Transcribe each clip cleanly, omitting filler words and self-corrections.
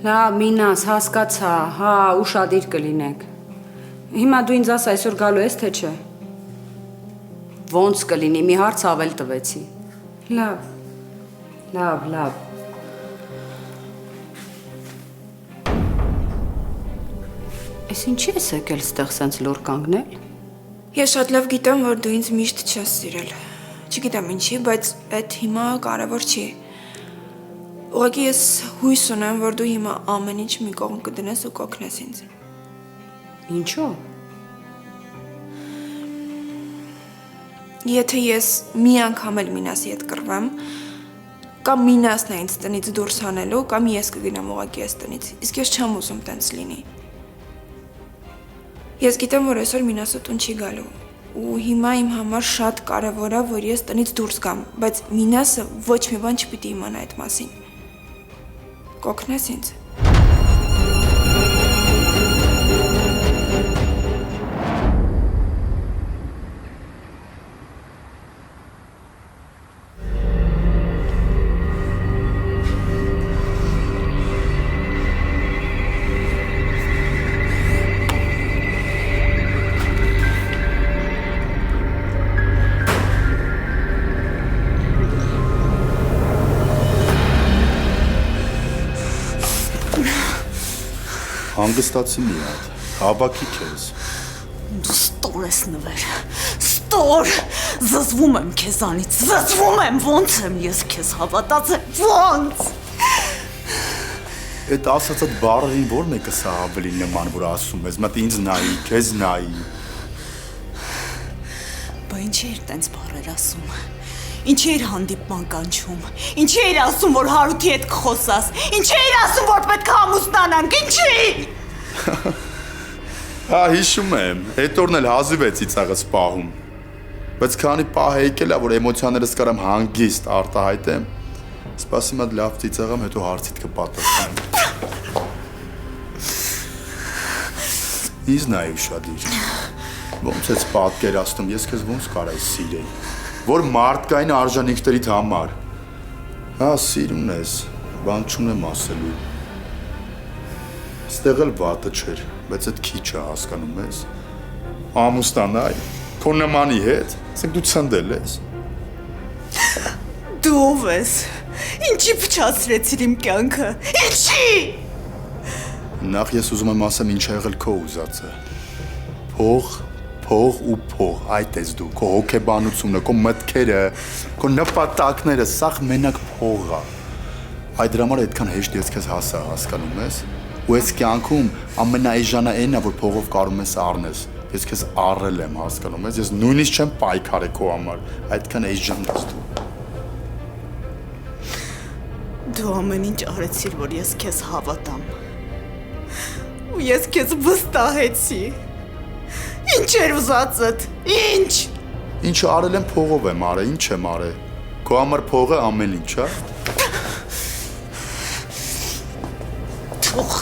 Լավ, Մինաս, հասկացա, հա, ուշադիր կլինեք։ Հիմա դու ինձ ասա, այսօր գալու ես, թե չէ։ Ոնց կլինի, մի հարց ավել տվեցի։ Լավ։ Էս ինչի ես եկել ստեղ սենց լոր կանգնել։ Ես շատ լավ գիտեմ, որ դու ինձ միշտ չես սիրել։ Չգիտեմ ինչի, բայց այդ հիմա կարևոր չի։ Ուղղակի ես հույս ունեմ, որ դու հիմա ամեն ինչ մի կողմ կդնես ու կօգնես ինձ։ Ինչո՞ւ։ Եթե ես մի անգամ էլ Մինասի հետ կռվեմ, կամ Մինասն է ինձ տնից դուրս հանելու, կամ ես կգնամ ուղղակի այս տնից, իսկ ես չեմ ուզում տենց լինի։ Ես գիտեմ, որ այսօր Մինասը տուն չի գալու, ու հիմա իմ համար շատ կարևոր է, որ ես տնից դուրս գամ, բայց Մինասը ոչ մի բան չպիտի իմանա այդ մասին։ Կօգնես ինձ։ Հանգստացի մի հատ, հավաքի քեզ։ Դու ստոր ես նվեր, ստոր, զզվում եմ քեզանից, զզվում եմ, ոնց եմ ես քեզ հավատացել, ոնց։ Այդ ասացած բառերին որ մեկը սա ավելի նման, որ ասում ես, մտ ինձ նայի, քեզ նայի։ Բա ինչ էր տենց բառեր ասում, ինչ էր հանդիպման կանչում, ինչ էր ասում, որ Հարութի հետ կխոսաս, ինչ էր ասում, որ պետք է ամուսնանանք, ինչի։ Հա, հիշում եմ, այդ օրն էլ հազիվ է ծիծաղս պահում, բայց քանի պահ եկել է, որ էմոցիաներս կարամ հանգիստ արտահայտեմ, սպասի մատ լավ ծիծաղամ, հետո հարցիդ կպատասխանեմ։ Ինձ նայի ուշադիր, ոնց ես պատկերացնում, ես քեզ ոնց կարայի սիրել, որ մարդկային արժանինքներիդ համար։ Հա, սիրուն ես, բան չունեմ ասելու։ Ստեղ էլ վատը չէր, բայց այդ քիչ է հասկանում ես։ Ամուսնանալ, քո նմանի հետ, ասենք դու ցնդել ես։ Դու ով ես, ինչի փչացրեցիր իմ կյանքը, ինչի։ Նախ ես ուզում եմ ասեմ ինչ ա եղել քո ուզածը։ Փող, այդ ես դու, քո հոգեբանությունը, քո մտքերը, քո նպատակները, սաղ մենակ փող է։ Այդ դրա համար այդքան հեշտ ես քեզ հասա, հասկանում ես։ Ու ես կյանքում ամենաէժանը այն է, որ փողով կարում ես առնես։ Ես քեզ առել եմ, հասկանում ես, ես նույնիսկ չեմ պայքարել քո համար, այդքան էժան ես դու։ Դու ամեն ինչ արեցիր, որ ես քեզ հավատամ։ Ու ես քեզ վստահեցի։ Ինչ էր ուզածդ, ինչ։ Ինչը արել եմ փողով եմ արել, ինչ եմ արել։ Քո համար փողը ամեն ինչ է։ Թող։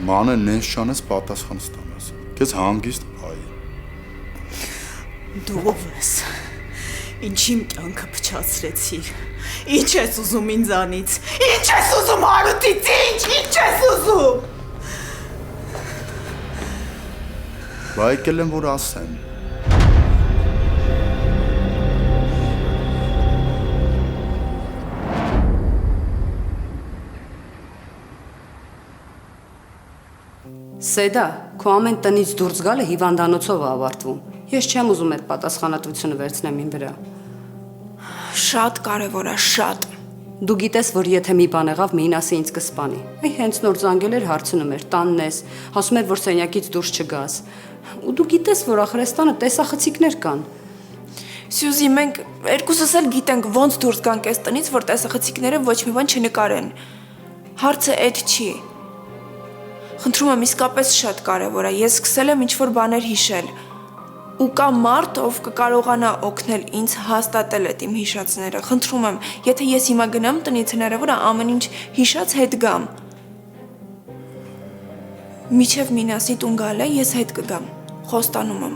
Մանե նենց չանես պատասխան ստանաս։ Քեզ հանգիստ բայ։ Դու ով ես։ Ինչ իմ կյանքը փչացրեցիր։ Ինչ ես ուզում ինձանից։ Ինչ ես ուզում Հարութից, ինչ ես ուզում։ Բա եկել եմ որ ասեմ։ Սեդա, քո ամեն տնից դուրս գալը հիվանդանոցով է ավարտվում։ Ես չեմ ուզում այդ պատասխանատվությունը վերցնեմ իմ վրա։ Շատ կարևոր է, շատ։ Դու գիտես, որ եթե մի բան եղավ, Մինասը ինձ կսպանի։ Այ հենց նոր զանգել էր, հարցնում էր, տանն ես, ասում էր, որ սենյակից դուրս չգաս։ Ու դու գիտես, որ ախրեստանը տեսախցիկներ կան։ Սյուզի, մենք երկուսս էլ գիտենք ոնց դուրս գանք այս տնից, որ տեսախցիկները ոչ մի բան չնկարեն։ Հարցը այդ չի։ Խնդրում եմ, իսկապես շատ կարևոր է։ Ես սկսել եմ ինչ-որ բաներ հիշել։ Ու կա մարդ, ով կկարողանա օգնել ինձ հաստատել այդ իմ հիշածները։ Խնդրում եմ, եթե ես հիմա գնամ տնից, հնարավոր է ամեն ինչ հիշած հետ գամ։ Միջև Մինասի տուն գալը ես հետ կգամ։ Խոստանում եմ։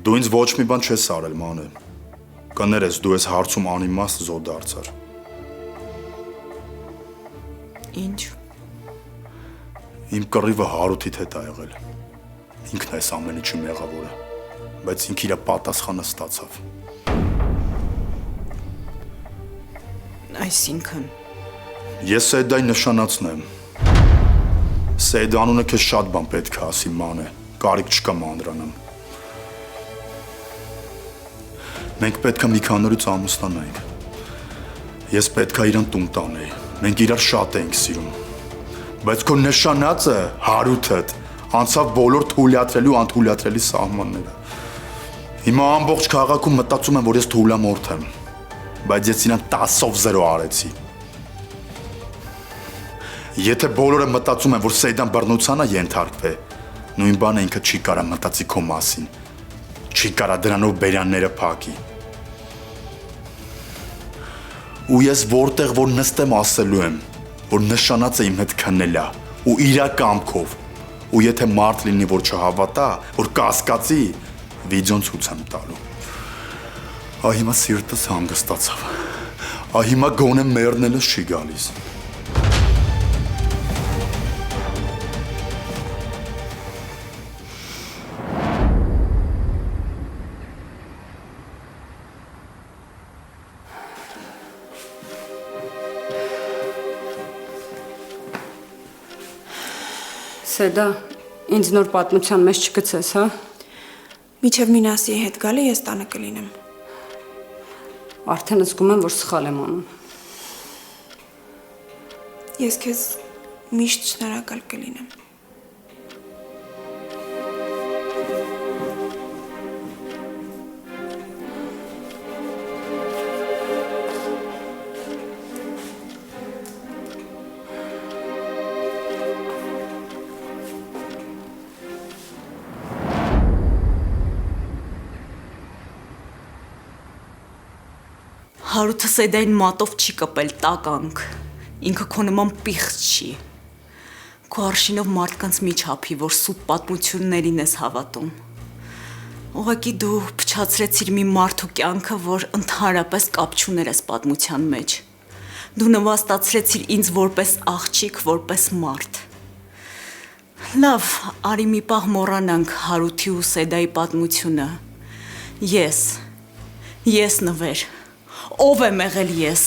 Դու ինձ ոչ մի բան չես արել, մանե։ Կներես, դու ես հարցում անիմաստ զոհ դարձար։ Ինչ։ Իմ կռիվը Հարութիդ հետ ա եղել։ Ինքն է այս ամեն ինչի մեղավորը, բայց ինքը իր պատասխանը ստացավ։ Այսինքն Ես Սեդային նշանացնեմ։ Սեդ անունը քեզ շատ բան պետք է ասի, մանե, կարիք չկա մանրանամ։ Մենք պետք է մի քանի օրից ամուսնանանք։ Ես պետք է իրան տուն տանեի։ Մենք իրար շատ ենք սիրում։ Բայց քո նշանածը Հարութդ անցավ բոլոր թույլատրելի ու անթույլատրելի սահմանները։ Հիմա ամբողջ քաղաքում մտածում են, որ ես թույլամորթ եմ, բայց ես իրան 10-0 արեցի։ Եթե բոլորը մտածում են, որ Սեյդան բռնության է ենթարկվել, նույն բանը ինքը չի կարա մտածի քո մասին։ Չի կարա դրանով բերանները փակի։ Ու ես որտեղ որ նստեմ ասելու եմ, որ նշանածը իմ հետ քննել է ու իրա կամքով։ Ու եթե մարդ լինի, որ չհավատա, որ կասկածի, վիդեոն ցույց եմ տալու։ Ահա հիմա սիրտս հանգստացավ։ Ահա հիմա գոնե մեռնելս չի գալիս։ Սեդա, ինձ նոր պատմության մեջ չգցես, հա։ Միջև Մինասիի հետ գալի ես տանը կլինեմ։ Արդեն զգում եմ, որ սխալ եմ անում։ Ես քեզ միշտ շնորհակալ կլինեմ։ Հարութը Սեդային մատով չի կպել տականք։ Ինքը քո նման պիղծ չի։ Քո արշինով մարդկանց մի չափի, որ սուտ պատմություններին ես հավատում։ Ուղղակի դու փչացրեցիր մի մարդու կյանքը, որ ընդհանրապես կապ չուներ այս պատմության մեջ։ Դու նվաստացրեցիր ինձ որպես աղջիկ, որպես մարդ։ Լավ, արի մի պահ մոռանանք Հարութի ու Սեդայի պատմությունը։ Ես նվեր։ Ով եմ եղել ես։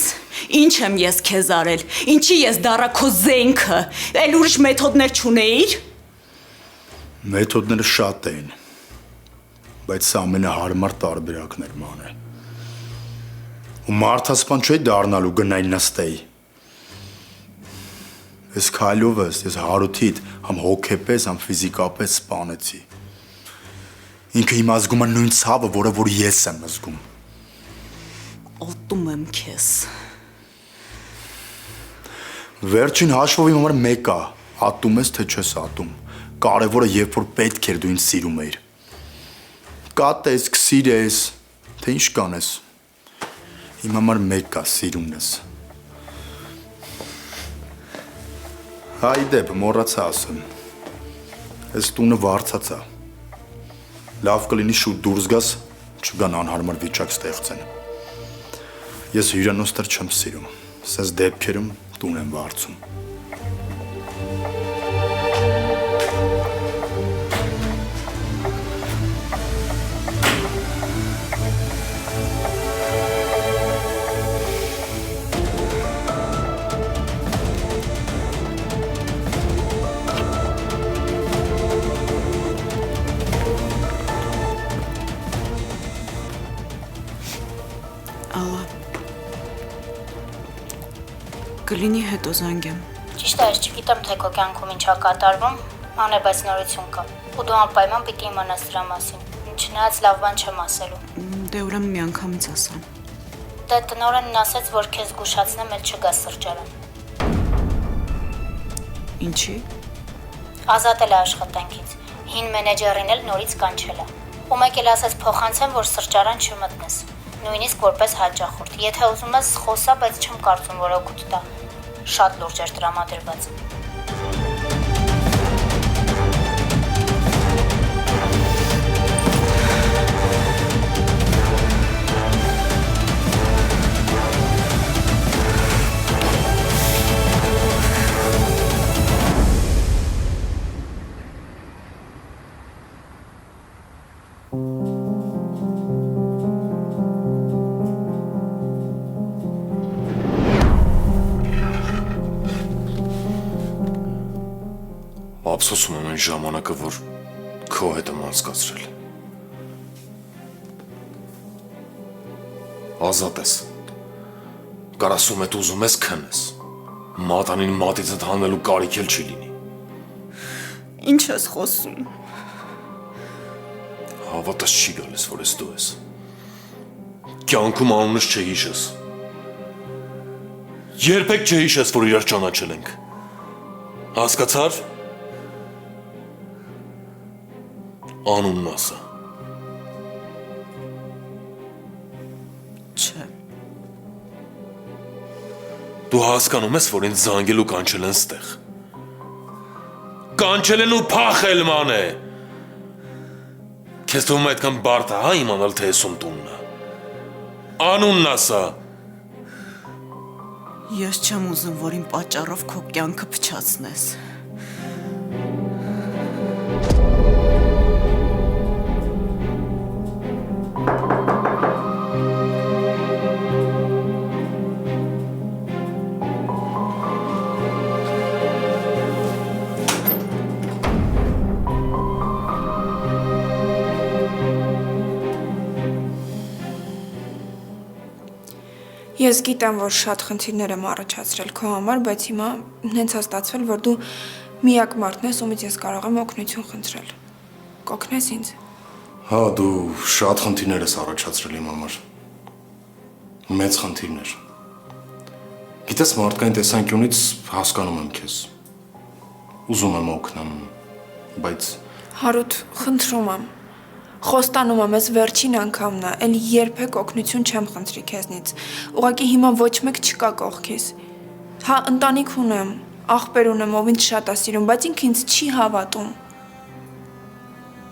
Ինչ եմ ես քեզ արել։ Ինչի ես դառա քո զենքը։ Էլ ուրիշ մեթոդներ չունեիր։ Մեթոդները շատ էին, բայց սա ամենահարմար տարբերակն էր, մանե։ Ու մարդասպան չէի դառնալու գնայի նստեի։ Ես քայլովս, ես Հարութիդ համ հոգեպես, համ ֆիզիկապես սպանեցի։ Ինքը հիմա զգում է նույն ցավը, որը որ ես եմ զգում։ Ոտում եմ քեզ։ Վերջին հաշվով իմ համար մեկ է, ատում ես թե չես ատում։ Կարևորը երբ որ պետք էր դու ինձ սիրում էիր։ Կատես, կսիրես, թե ինչ կանես։ Իմ համար մեկ է, սիրումն ես։ Հայդեպ, մոռացա ասեմ։ Այս տունը վարձած է։ Լավ կլինի շուտ դուրս գաս, չգան անհարմար վիճակ ստեղծեն։ Ես հյուրանոց չեմ սիրում, սենց դեպքերում տուն եմ վարձում։ Կլինի հետո զանգեմ։ Ճիշտ է, ես չգիտեմ, թե քո կյանքում ինչ ա կատարվում, անե բայց նորություն կա։ Ու դու անպայման պիտի իմանաս դրա մասին։ Չնայած լավ բան չեմ ասելու։ Դե ուրեմն միանգամից ասա։ Դե տնօրենն ասաց, որ քեզ զգուշացնեմ, էլ չգաս սրճարան։ Ինչի։ Ազատել է աշխատանքից։ Հին մենեջերին էլ նորից կանչել է։ Ու մեկ էլ ասաց փոխանցեմ, որ սրճարան չմտնես։ Նույնիսկ որպես հաճախորդ։ Եթե ուզում ես խոսա, բայց չեմ կարծում, որ օգուտ տա։ Շատ լուրջ էր տրամադրված։ Ափսոսում եմ այն ժամանակը, որ քո հետ եմ անցկացրել։ Ազատ ես։ Կարասում հետ ուզում ես քնես։ Մատանին մատիցդ հանելու կարիք էլ չի լինի։ Ինչ ես խոսում։ Հավատս չի գալիս, որ ես դու ես։ Կյանքում անունս չհիշես։ Երբեք չհիշես, որ իրար ճանաչել ենք։ Հասկացար։ Անունն ասա։ Չէ։ Դու հասկանում ես, որ ինձ զանգել ու կանչել են ստեղ։ Կանչել են ու փախել ման է։ Քեզ թվում է այդքան բարդ է, հա, իմանալ թե ես ում տունն է։ Անունն ասա։ Ես չեմ ուզում, որ իմ պատճառով քո կյանքը փչացնես։ Ես գիտեմ, որ շատ խնդիրներ եմ առաջացրել քո համար, բայց հիմա հենց ստացվել, որ դու միակ մարդն ես, ումից ես կարող եմ օգնություն խնդրել։ Կօգնես ինձ։ Հա, դու շատ խնդիրներ ես առաջացրել իմ համար։ Մեծ խնդիրներ։ Գիտես, մարդկային տեսանկյունից հասկանում եմ քեզ։ Ուզում եմ օգնեմ, բայց Հարութ, խնդրում եմ։ Խոստանում եմ, ես վերջին անգամն է, էլ երբեք օգնություն չեմ խնդրի քեզնից։ Ուղղակի հիմա ոչ մեկ չկա կողքիս։ Հա, ընտանիք ունեմ, աղբեր ունեմ, ով ինձ շատ է սիրում, բայց ինքը ինձ չի հավատում։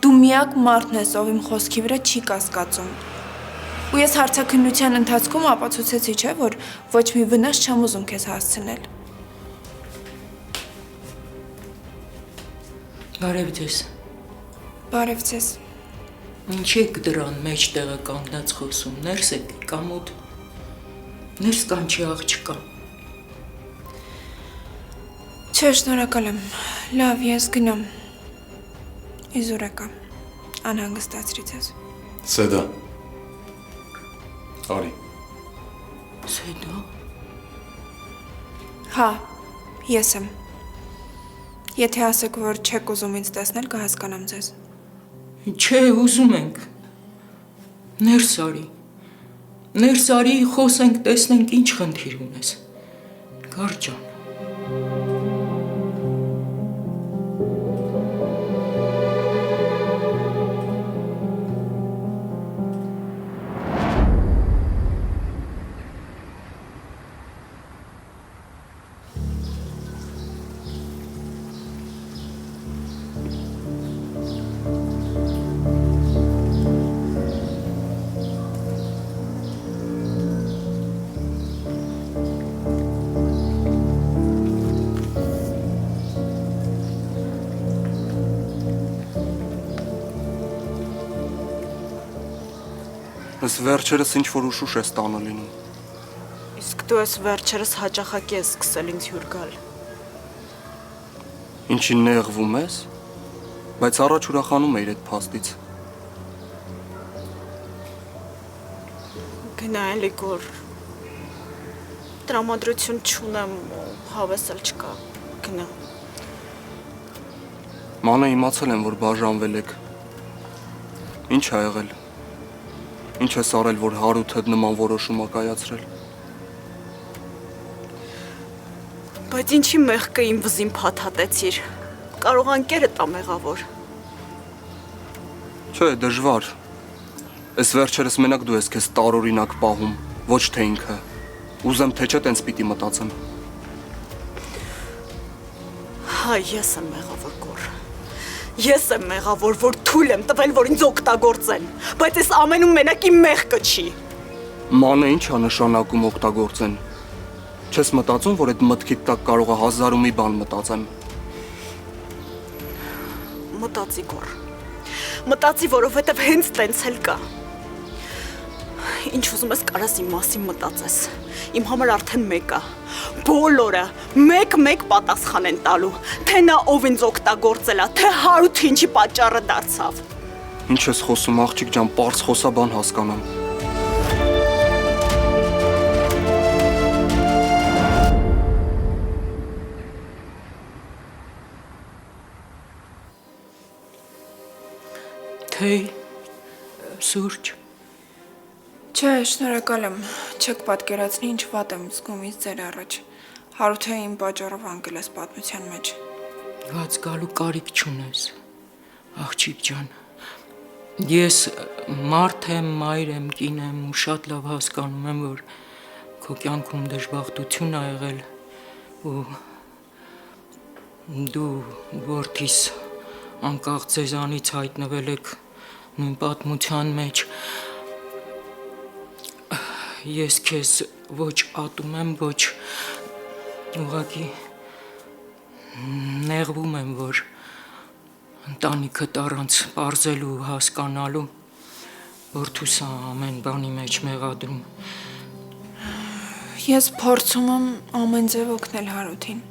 Դու միակ մարդն ես, ով իմ խոսքի վրա չի կասկածում։ Ու ես հարցաքննության ընթացքում ապացուցեցի, չէ, որ ոչ մի վնաս չեմ ուզում քեզ հասցնել։ Բարև ձեզ։ Բարև ձեզ։ Ինչ եք դրան մեջտեղը կանգնած խոսում, ներս եք կամոդ։ Ներս կանչի աղջկա։ Չէ, շնորհակալ եմ։ Լավ, ես գնամ։ Իզուր եկա։ Անհանգստացրի ձեզ։ Սեդա։ Արի։ Սեդա։ Հա, ես եմ։ Եթե ասեք, որ չեք ուզում ինձ տեսնել, կհասկանամ ձեզ։ Չէ, ուզում ենք։ Ներս արի։ Ներս արի, խոսենք, տեսնենք ինչ խնդիր ունես։ Գար ջան։ Ես վերջերս ինչ-որ ուշուշ ես տանը լինում։ Իսկ դու ես վերջերս հաճախակի ես սկսել ինձ հյուր գալ։ Ինչին նեղվում ես, բայց առաջ ուրախանում էիր այդ փաստից։ Գնա էլի գոր։ Տրամադրություն չունեմ, հավես էլ չկա։ Գնա։ Մանե իմացել եմ, որ բաժանվել եք։ Ինչ ա եղել։ Ինչ ես արել, որ Հարութը նման որոշում ա կայացրել։ Բայց ինչի մեղքը իմ վզին փաթաթեցիր։ Կարող անկերդ ա մեղավոր։ Չէ, դժվար։ Այս վերջերս մենակ դու ես քեզ տարօրինակ պահում, ոչ թե ինքը։ Ուզեմ թե չէ տենց պիտի մտածեմ։ Հա, ես եմ մեղավոր գոր։ Ես եմ մեղավոր, որ թույլ եմ տվել, որ ինձ օգտագործեն, բայց այս ամենում մենակ իմ մեղքը չի։ Մանե ինչ ա նշանակում օգտագործեն։ Չես մտածում, որ այդ մտքիդ տակ կարող է հազար ու մի բան մտածեմ։ Մտածի գոր։ Մտածի, որովհետև հենց տենց էլ կա։ Ինչ ուզում ես կարաս իմ մասին մտածես։ Իմ համար արդեն մեկ է։ Բոլորը մեկ-մեկ պատասխան են տալու, թե նա ով ինձ օգտագործել է, թե Հարութը ինչի պատճառը դարձավ։ Ինչ ես խոսում, աղջիկ ջան, պարզ խոսա բան հասկանամ։ Թեյ, սուրճ։ Չէ, շնորհակալ եմ։ Չեք պատկերացնի ինչ վատ եմ զգում ինձ ձեր առաջ։ Հարութը իմ պատճառով անկել ես պատմության մեջ։ Ված գալու կարիք չունես, աղջիկ ջան։ Ես մարդ եմ, մայր եմ, կին եմ ու շատ լավ հասկանում եմ, որ քո կյանքում դժբախտություն ա եղել ու դու որդիս անկախ ձեզանից հայտնվել եք նույն պատմության մեջ։ Ես քեզ ոչ ատում եմ, ոչ ուղղակի նեղվում եմ, որ ընտանիքդ առանց պարզելու հասկանալու որդուս ամեն բանի մեջ մեղադրում։ Ես փորձում եմ ամեն ձև օգնել Հարութին։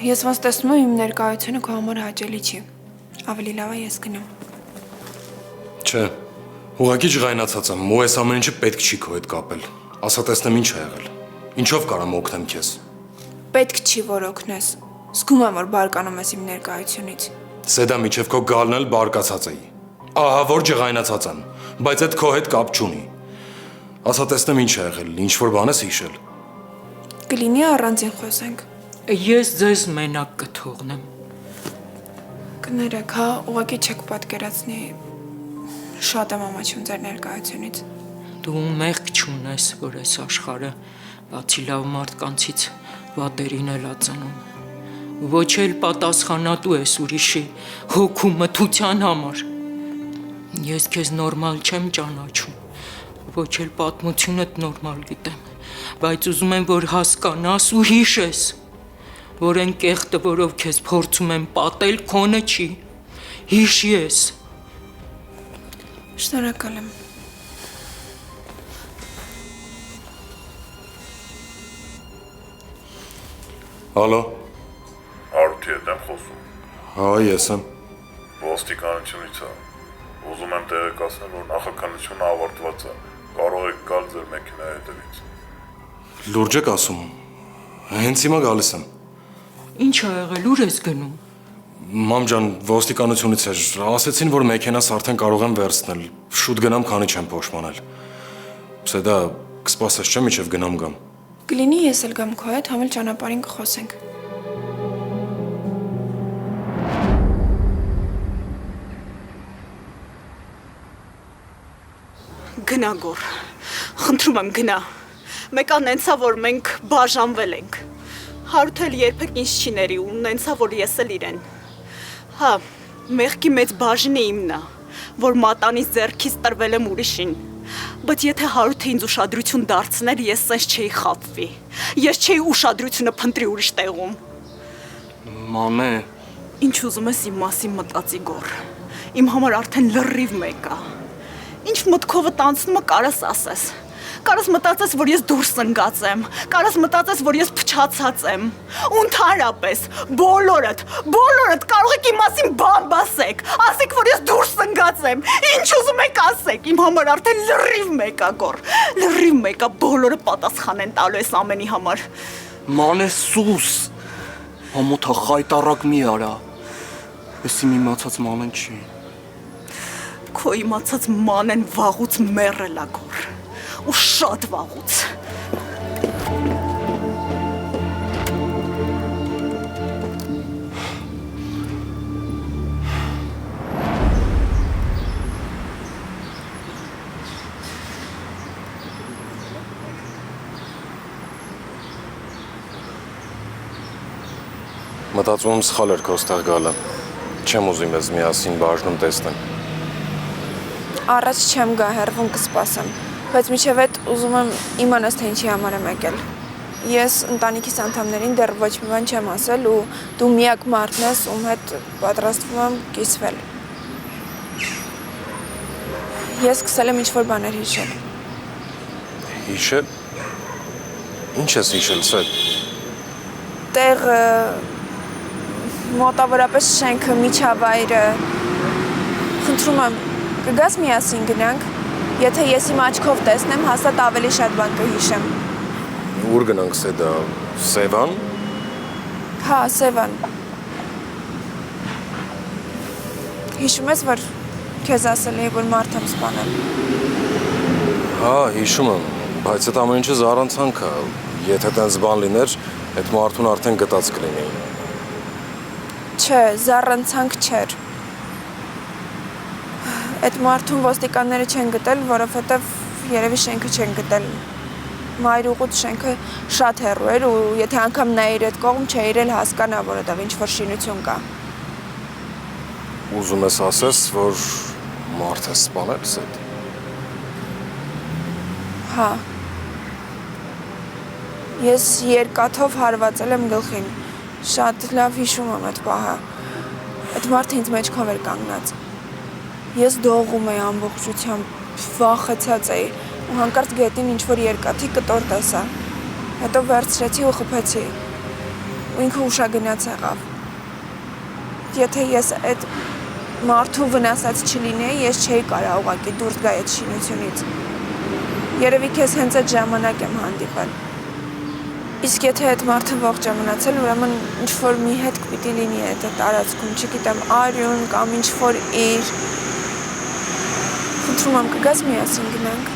Ես ոնց տեսնում եմ իմ ներկայությունը քո համար հաճելի չի։ Ավելի լավ է ես գնամ։ Չէ, ուղղակի ջղայնացած եմ, ու այս ամեն ինչը պետք չի քո հետ կապել։ Ասա տեսնեմ ինչ ա եղել։ Ինչով կարամ օգնեմ քեզ։ Պետք չի որ օգնես։ Զգում եմ որ բարկանում ես իմ ներկայությունից։ Սեդա միջև քո գալն էլ բարկացած էի։ Ահա որ ջղայնացած եմ, բայց այդ քո հետ կապ չունի։ Ասա տեսնեմ ինչ ա եղել, ինչ որ բան ես հիշել։ Կլինի առանձին խոսենք։ Ես ձեզ մենակ կթողնեմ։ Կներեք, հա, ուղղակի չեք պատկերացնի։ Շատ եմ ամաչում ձեր ներկայությունից։ Դու մեղք չունես, որ այս աշխարհը բացի լավ մարդկանցից վատերին էլ ածանում։ Ոչ էլ պատասխանատու ես ուրիշի հոգու մթության համար։ Ես քեզ նորմալ չեմ ճանաչում, ոչ էլ պատմությունդ նորմալ գիտեմ, բայց ուզում եմ, որ հասկանաս ու հիշես, որ այն կեղտը, որով քեզ փորձում եմ պատել, քոնը չի։ Հիշի ես։ Շնորհակալ եմ։ Ալո։ Հարութի հետ եմ խոսում։ Հա, ես եմ։ Ոստիկանությունից է։ Ուզում եմ տեղեկացնել, որ նախաքանությունը ավարտված է։ Կարող եք գալ ձեր մեքենայի հետևից։ Լուրջ եք ասում։ Հենց հիմա գալիս եմ։ Ինչ ա եղել, ուր ես գնում։ Մամ ջան, ոստիկանությունից էր։ Ասեցին, որ մեքենաս արդեն կարող եմ վերցնել։ Շուտ գնամ, քանի չեմ փոշմանել։ Սեդա, կսպասես չէ՞ միջև գնամ գամ։ Կլինի ես էլ գամ քո հետ, համել ճանապարհին կխոսենք։ Գնա գոր, խնդրում եմ գնա։ Մեկան նենցա, որ մենք բաժանվել ենք։ Հարութը էլ երբեք ինձ չի ների ու նենցա, որ ես էլ իրեն։ Հա, մեղքի մեծ բաժինը իմն է, որ մատանից ձեռքից տրվել եմ ուրիշին։ Բայց եթե Հարութը ինձ ուշադրություն դարձներ, ես սենց չէի խաբվի։ Ես չէի ուշադրությունը փնտրի ուրիշ տեղում։ Մանե, Ինչ ուզում ես իմ մասին մտածի գոր։ Իմ համար արդեն լրիվ մեկ է։ Ինչ մտքովդ անցնում է, կարաս ասես։ Կարաս մտածես, որ ես դուրս ընկած եմ, կարաս մտածես, որ ես փչացած եմ։ Ու ընդհանրապես, բոլորդ կարող եք իմ մասին բան ասեք, ասեք, որ ես դուրս ընկած եմ։ Ինչ ուզում եք ասեք, իմ համար արդեն լրիվ մեկ է գոր։ Լրիվ մեկ է, բոլորը պատասխան են տալու այս ամենի համար։ մանե սուս։ Համոթա խայտարակ մի արա։ Ես իմ իմացած մանեն չի։ Քո իմացած մանեն վաղուց մեռել է գոր։ Ու շատ վաղուց։ Մտածում եմ սխալ էր քո ստեղ գալը։ Չեմ ուզում ես միասին բաժնում տեսնեմ։ Առաջ չեմ գա, հեռվում կսպասեմ, բայց միջև այդ ուզում եմ իմանաս թե ինչի համար եմ եկել։ ես ընտանիքիս անդամներին դեռ ոչ մի բան չեմ ասել ու դու միակ մարդն ես, ում հետ պատրաստվում եմ կիսվել։ Ես սկսել եմ ինչ-որ բաներ հիշել։ Հիշել։ Ինչ ես հիշել, Սեդ։ Տեղը, մոտավորապես շենքը, միջավայրը։ Խնդրում եմ, կգաս միասին գնանք, եթե ես իմ աչքով տեսնեմ, հաստատ ավելի շատ բան կհիշեմ։ Ուր գնանք, Սեդա, Սևան։ Հա, Սևան։ Հիշում ես, որ քեզ ասել էի, որ մարդ եմ սպանել։ Հա, հիշում եմ, բայց այդ ամեն ինչը զառանցանք է։ Եթե տենց բան լիներ, այդ մարդուն արդեն գտած կլինեի։ Չէ, զառանցանք չէր։ Այդ մարդուն ոստիկանները չեն գտել, որովհետև երևի շենքը չեն գտել։ Մայրուղուց շենքը շատ հեռու էր ու եթե անգամ նայիր այդ կողմ չէիր էլ հասկանա, որովհետև ինչ-որ շինություն կա։ Ուզում ես ասես, որ մարդ է սպանել, Սեդ։ Հա։ Ես երկաթով հարվածել եմ գլխին։ Շատ լավ հիշում եմ այդ պահը։ Այդ մարդը ինձ մեջքով էր կանգնած։ Ես դողում էի ամբողջությամբ, վախեցած էի ու հանկարծ գետին ինչ-որ երկաթի կտոր տեսա։ Հետո վերցրեցի ու խփեցի։ Ու ինքը ուշագնաց եղավ։ Եթե ես այդ մարդու վնասած չլինեի, ես չէի կարող ուղղակի դուրս գա այդ շինությունից։ Երևի քեզ հենց այդ ժամանակ եմ հանդիպել։ Իսկ եթե այդ մարդը ողջ է մնացել, ուրեմն ինչ-որ մի հետք պիտի լինի այդ տարածքում, չգիտեմ, արյուն կամ ինչ-որ իր։ Խնդրում եմ, կգաս միասին գնանք։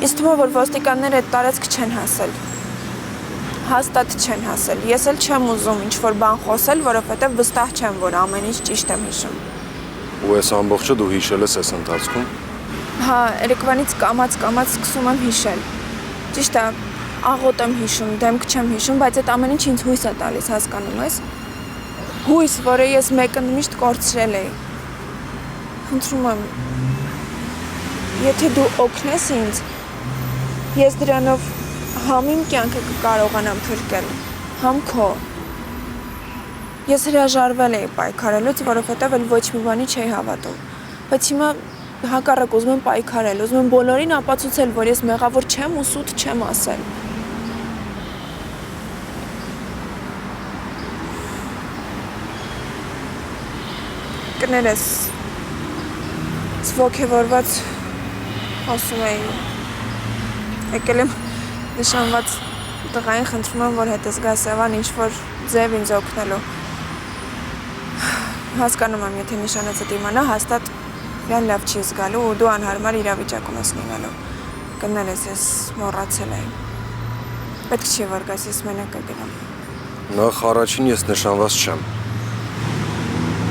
Ինձ թվում է, որ ոստիկանները այդ տարածք չեն հասել։ Հաստատ չեն հասել։ Ես էլ չեմ ուզում ինչ-որ բան խոսել, որովհետև վստահ չեմ, որ ամեն ինչ ճիշտ եմ հիշում։ Ու այս ամբողջը դու հիշել ես այս ընթացքում։ Հա, երեկվանից կամաց սկսում եմ հիշել։ Ճիշտ է, աղոտ եմ հիշում, դեմք չեմ հիշում, բայց այդ ամեն ինչ ինձ հույս է տալիս, հասկանում ես։ Հույս, որը ես մեկընդմիշտ կորցրել էի։ Խնդրում եմ, եթե դու օգնես ինձ, ես դրանով համ իմ կյանքը կկարողանամ փրկել, համ քո։ Ես հրաժարվել էի պայքարելուց, որովհետև էլ ոչ մի բանի չէի հավատում։ Բայց հիմա հակառակ ուզում եմ պայքարել, ուզում եմ բոլորին ապացուցել, որ ես մեղավոր չեմ ու սուտ չեմ ասել։ Կներես, ոգևորված ասում էի, եկել եմ նշանված տղային խնդրում եմ, որ հետս գա Սևան ինչ-որ ձև ինձ օգնելու։ Հասկանում եմ, եթե նշանացը դիմանա, հաստատ Իրան լավ չի զգալու ու դու անհարմար իրավիճակում ես լինելու։ Կներես, ես մոռացել էի։ Պետք չի, որ գաս, ես մենակ կգնամ։ Նախ առաջին ես նշանված չեմ։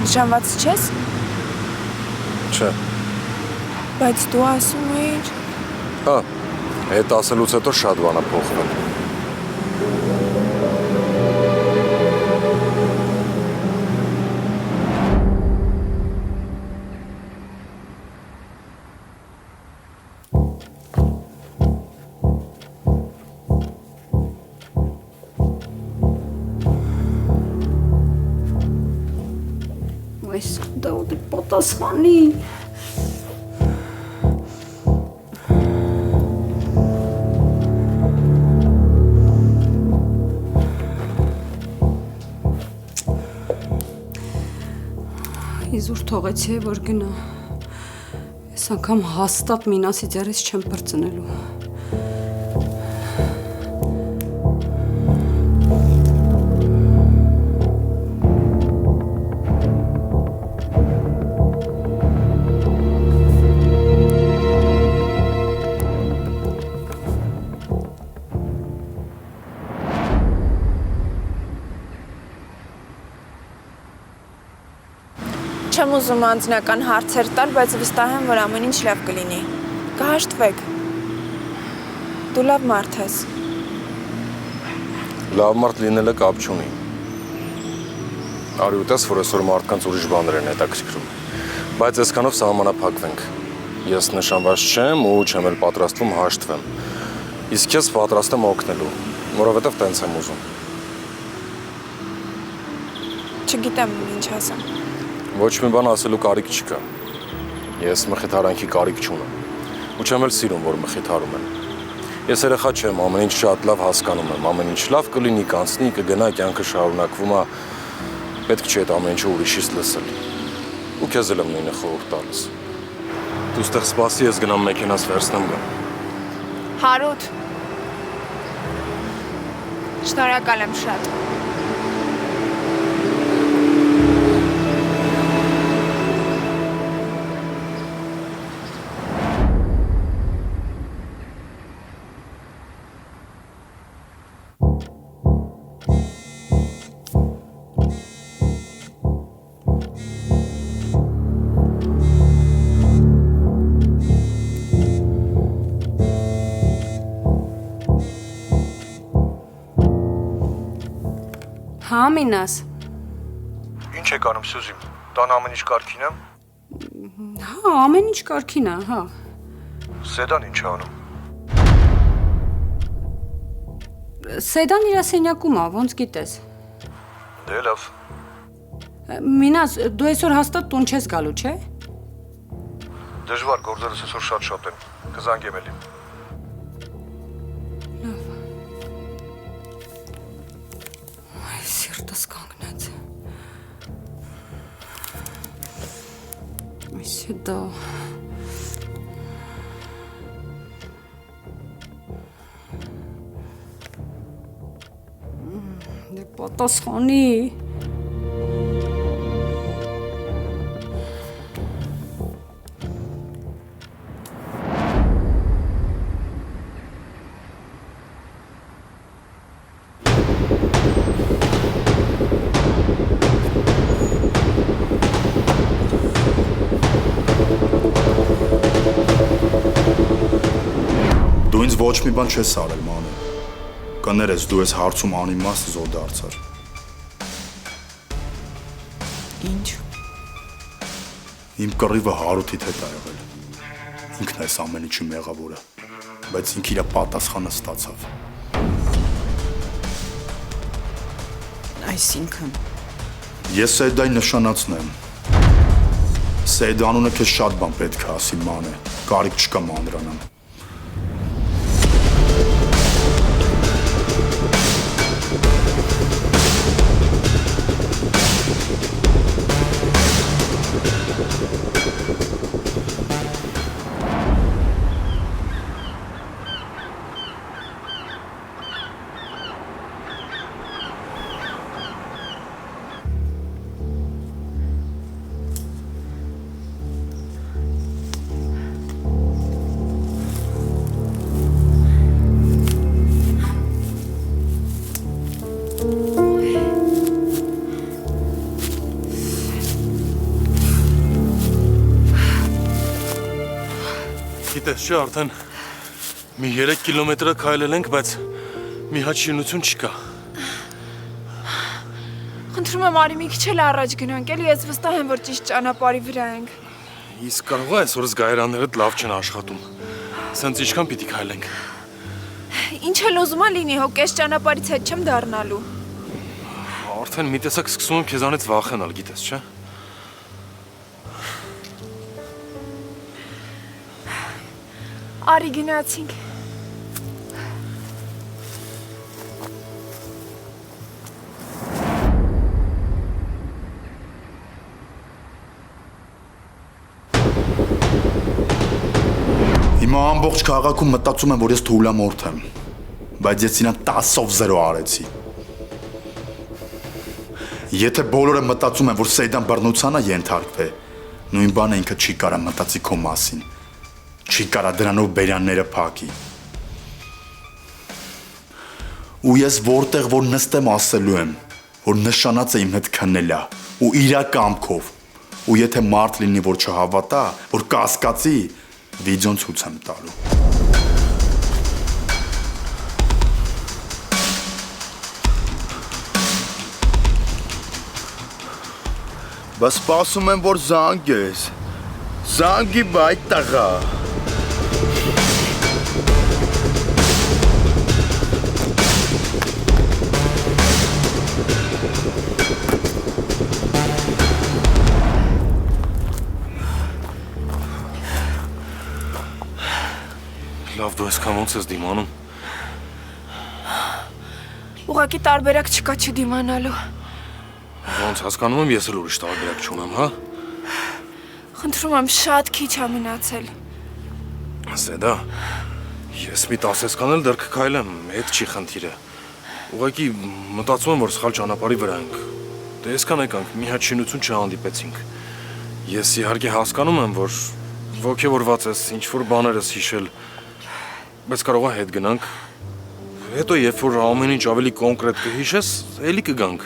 Նշանված չես։ Չէ։ Բայց դու ասում էիր։ Հա, այդ ասելուց հետո շատ բան է փոխվել։ Այս դա ուտի պատասխանի։ Իզուր թողեցի, որ գնա։ Այս անգամ հաստատ Մինասի ձեռից չեմ պրծնելու։ Չեմ ուզում անձնական հարցեր տալ, բայց վստահ եմ, որ ամեն ինչ լավ կլինի։ Կհաշտվեք։ Դու լավ մարդ ես։ Լավ մարդ լինելը կապ չունի։ Արի ուտես, որ այսօր մարդկանց ուրիշ բաներ են հետաքրքրում։ Բայց այսքանով սահմանափակվենք։ Ես նշանված չեմ ու չեմ էլ պատրաստվում հաշտվեմ։ Իսկ ես պատրաստ եմ օգնելու, որովհետև տենց եմ ուզում։ Չգիտեմ ինչ ասեմ։ Ոչ մի բան ասելու կարիք չկա։ Ես մխիթարանքի կարիք չունեմ։ Ու չեմ էլ սիրում, որ մխիթարում են։ Ես երեխա չեմ, ամեն ինչ շատ լավ հասկանում եմ, ամեն ինչ լավ կլինի, կանցնի, կգնա, կյանքը շարունակվում է, պետք չէ այդ ամեն ինչը ուրիշից լսել։ Ու քեզ էլ եմ նույնը խորհուրդ տալիս։ Դու ստեղ սպասի, ես գնամ մեքենաս վերցնեմ գամ։ Հարութ։ Շնորհակալ եմ շատ։ Հա, Մինաս։ Ինչ եք անում, Սյուզի։ Տան ամեն ինչ կարգին է։ Հա, ամեն ինչ կարգին է, հա։ Սեդան ինչ է անում։ Սեդան իր սենյակում է, ոնց գիտես։ Դե լավ։ Մինաս, դու այսօր հաստատ տուն չես գալու, չէ՞։ Դժվար, գործերս այսօր շատ են։ Կզանգեմ էլի։ Սիրտս կանգնեց։ Այսի դա։ Դե պատասխանի։ Դու ինձ ոչ մի բան չես արել, մանե։ Կներես, դու ես հարցում անիմաստ զոհ դարձար։ Ինչ։ Իմ կռիվը Հարութիդ հետ է եղել։ Ինքն է այս ամեն ինչի մեղավորը, բայց ինքը իր պատասխանը ստացավ։ Այսինքն Ես Սեդային նշանացնեմ։ Սեդ անունը քեզ շատ բան պետք է ասի, մանե։ Կարիք չկա մանրանամ։ Գիտես չէ, արդեն մի 3 կիլոմետրը քայլել ենք, բայց մի հատ շինություն չկա։ Խնդրում եմ արի մի քիչ էլ առաջ գնանք, էլի ես վստահ եմ, որ ճիշտ ճանապարհի վրա ենք։ Իսկ կարող է այսօր զգայարաններդ լավ չեն աշխատում։ Սենց ինչքան պիտի քայլենք։ Ինչ էլ ուզում ա լինի, հո կես ճանապարհից հետ չեմ դառնալու։ Արդեն մի տեսակ սկսում եմ քեզանից վախենալ, գիտես չէ։ Արի գնացինք։ Հիմա ամբողջ քաղաքում մտածում եմ, որ ես թուլամորթ եմ, բայց ես ինան 10-ով 0 արեցի։ Եթե բոլորը մտածում են, որ Սեյդան բռնության է ենթարկվել, նույն բանը ինքը չի կարա մտածի քո մասին։ Չի կարա դրանով բերանները փակի։ Ու ես որտեղ որ նստեմ ասելու եմ, որ նշանած է իմ հետ քննելա ու իրա կամքով։ Ու եթե մարդ լինի, որ չհավատա, որ կասկածի, վիդեոն ցույց եմ տալու։ Բայց սպասում եմ, որ զանգես։ Զանգի բայ տղա։ Լավ, դու այսքան ոնց ես դիմանում։ Ուղղակի տարբերակ չկա չդիմանալու։ Ոնց հասկանում եմ, ես էլ ուրիշ տարբերակ չունեմ, հա։ Խնդրում եմ, շատ քիչ ա մնացել։ Սեդա, ես մի 10 այսքան էլ դեռ կքայլեմ, հետ չի խնդիրը։ Ուղղակի մտածում եմ, որ սխալ ճանապարհի վրա ենք։ Դե այսքան եկանք, մի հատ շինություն չհանդիպեցինք։ Ես իհարկե հասկանում եմ, որ ոգևորված ես, ինչ-որ բաներ ես հիշել, բայց կարող է հետ գնանք։ Հետո երբ որ ամեն ինչ ավելի կոնկրետ կհիշես, էլի կգանք։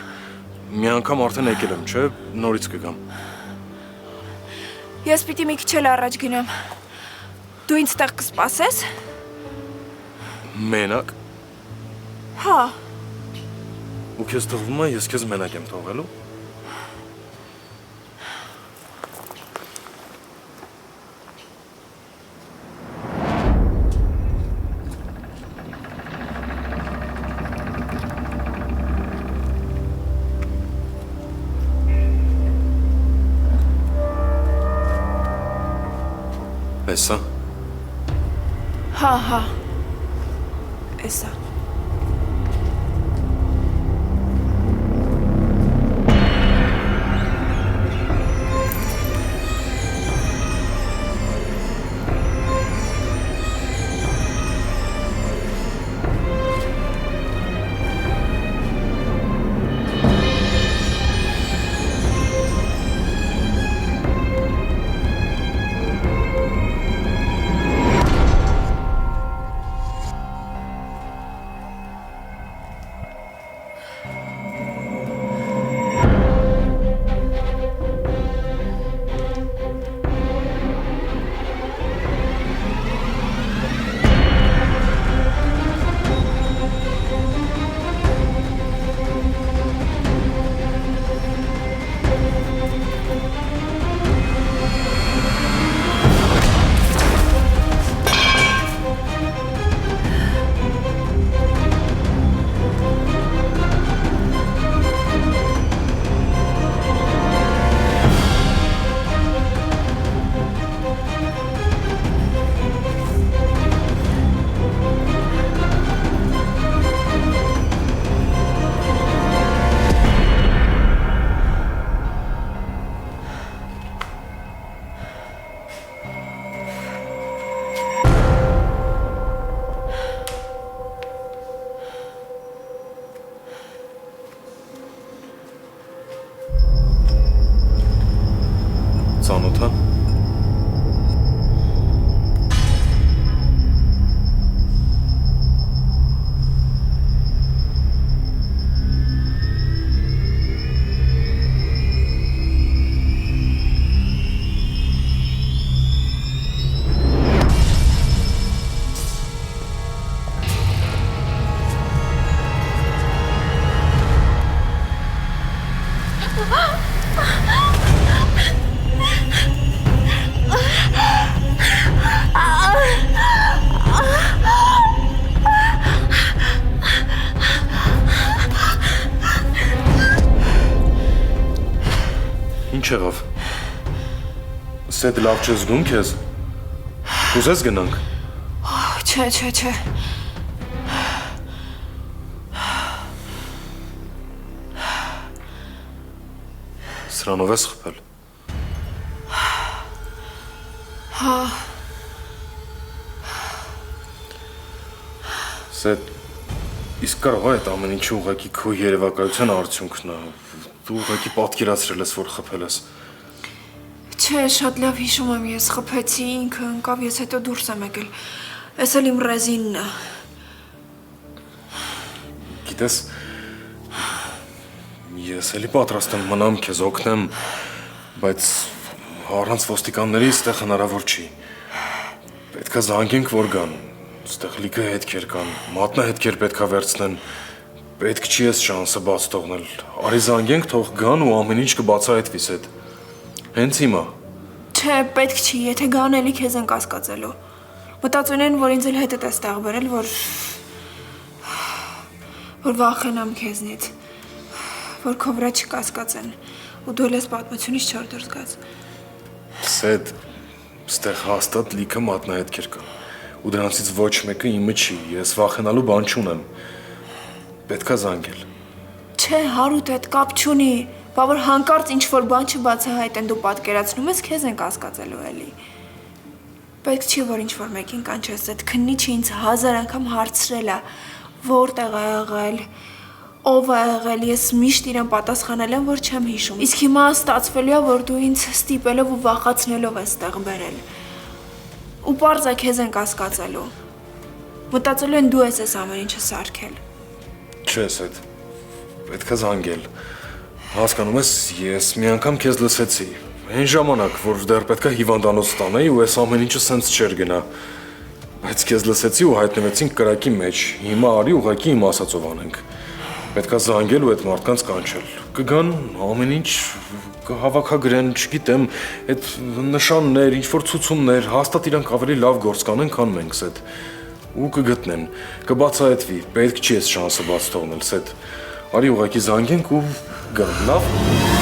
Մի անգամ արդեն եկել եմ, չէ՞, նորից կգամ։ Ես պիտի մի քիչ էլ առաջ գնամ։ Դու ինձ տեղ կսպասես։ Մենակ։ Հա։ Ու քեզ թվում է, ես քեզ մենակ եմ թողելու։ Էսա։ Հա։ Էսա։ Ծանոթ է։ Ինչ եղավ։ Սեդ լավ չես զգում քեզ։ Ուզես գնանք։ Չէ։ Սրանով ես խփել։ Հա։ Սեդ իսկ կարող է այդ ամեն ինչը ուղղակի քո երևակայության արդյունքն է։ Դու ուղղակի պատկերացրել ես, որ խփել ես։ Չէ, շատ լավ հիշում եմ, ես խփեցի, ինքը ընկավ, ես հետո դուրս եմ եկել։ Էս էլ իմ ռեզինն է։ Գիտես, ես էլի պատրաստ եմ մնամ քեզ օգնեմ, բայց առանց ոստիկանների այստեղ հնարավոր չի։ Պետք է զանգենք, որ գան։ Այստեղ լիքը հետքեր կան, մատնահետքեր պետք է վերցնեն։ Պետք չի ես շանսը բաց թողնել։ Արի զանգենք, թող գան ու ամեն ինչ կբացահայտվի Սեդ։ Հենց հիմա։ Չէ, պետք չի, եթե գան էլի քեզ են կասկածելու։ Մտածում են, որ ինձ էլ հետդ ես տեղ բերել, որ վախենամ քեզնից, որ քո վրա չկասկածեն, ու դու էլ ես պատմությունից չոր դուրս գաց։ Սեդ, ստեղ հաստատ լիքը մատնահետքեր կան։ ու դրանցից ոչ մեկը իմը չի, ես վախենալու բան չունեմ։ Պետքա զանգել։ Չէ, Հարութ, այդ կապ չունի։ Բա որ հանկարծ ինչ որ բան չբացահայտեն դու պատկերացնում ես, քեզ են կասկածելու էլի։ Պետք չի որ ինչ որ մեկին կանչես, այդ քննիչը ինձ 1000 անգամ հարցրել է, որտեղ ա եղել, ով ա եղել, ես միշտ իրան պատասխանել եմ, որ չեմ հիշում։ Իսկ հիմա ստացվելու է, որ դու ինձ ստիպելով ու վախացնելով ես տեղ բերել։ Ու պարզ է քեզ են կասկածելու։ Մտածելու են դու ես այս ամեն ինչը սարքել։ Չես այդ։ Պետքա զանգել։ Հասկանում ես, ես մի անգամ քեզ լսեցի։ Այն ժամանակ, որ դեռ պետքա հիվանդանոց տանեի ու այս ամեն ինչը սենց չէր գնա։ Բայց քեզ լսեցի ու հայտնվեցինք կրակի մեջ։ Հիմա արի ուղակի իմ ասածով անենք։ Պետքա զանգել ու այդ մարդկանց կանչել։ Կգան ամեն ինչ կհավաքագրեն, չգիտեմ, այդ նշաններ, ինչ որ ցուցումներ, հաստատ իրանք ավելի լավ գործ կանեն, քան մենք սեդ։ Ու կգտնեն, կբացահայտվի, պետք չի այս շանսը բաց թողնել, սեդ։ Արի ուղակի զանգենք ու գան, լավ։